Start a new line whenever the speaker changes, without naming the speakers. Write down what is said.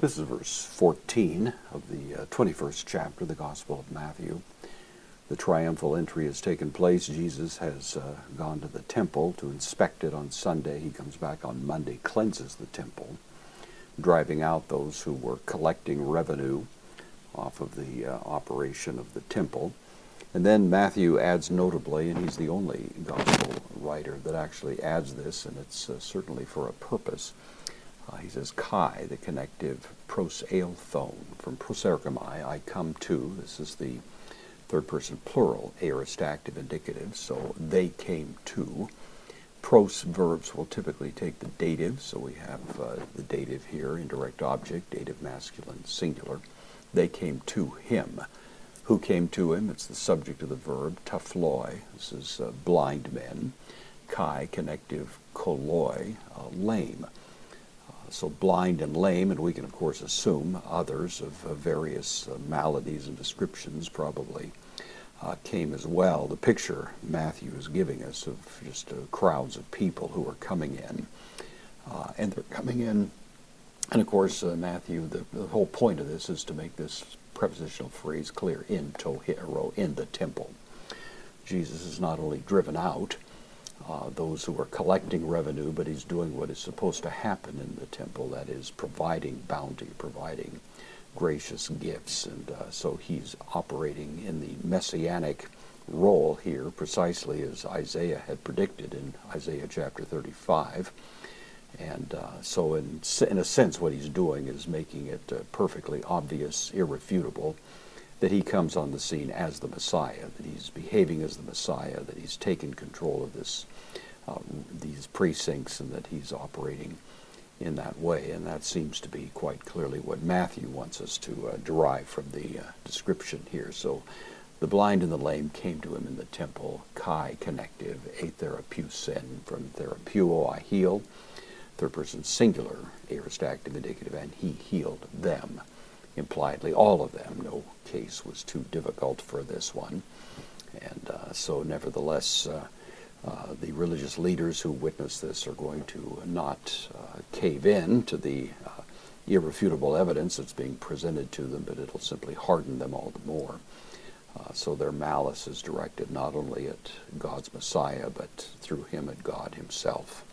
This is verse 14 of the 21st chapter of the Gospel of Matthew. The triumphal entry has taken place. Jesus has gone to the temple to inspect it on Sunday. He comes back on Monday, cleanses the temple, driving out those who were collecting revenue off of the operation of the temple. And then Matthew adds notably, and he's the only gospel writer that actually adds this, and it's certainly for a purpose. He says, Kai, the connective prosailthone, from prosergamai, I come to. This is the third person plural, aorist active indicative, so they came to. Pros verbs will typically take the dative, so we have the dative here, indirect object, dative masculine, singular. They came to him. Who came to him? It's the subject of the verb, taphloi. This is blind men. Kai, connective, koloi, lame. So blind and lame, and we can of course assume others of various maladies and descriptions probably came as well. The picture Matthew is giving us of just crowds of people who are coming in. And they're coming in, and of course Matthew, the whole point of this is to make this prepositional phrase clear, in to hero, in the temple. Jesus is not only driven out those who are collecting revenue, but he's doing what is supposed to happen in the temple, that is providing bounty, providing gracious gifts. And so he's operating in the messianic role here, precisely as Isaiah had predicted in Isaiah chapter 35. And so in a sense what he's doing is making it perfectly obvious, irrefutable, that he comes on the scene as the Messiah, that he's behaving as the Messiah, that he's taken control of these precincts, and that he's operating in that way. And that seems to be quite clearly what Matthew wants us to derive from the description here. So the blind and the lame came to him in the temple. Kai, connective, atherapusen, from therapuo, I heal. Third person singular, aorist active indicative, and he healed them. Impliedly, all of them. No case was too difficult for this one. And so nevertheless, the religious leaders who witness this are going to not cave in to the irrefutable evidence that's being presented to them, but it'll simply harden them all the more. So their malice is directed not only at God's Messiah, but through him at God himself.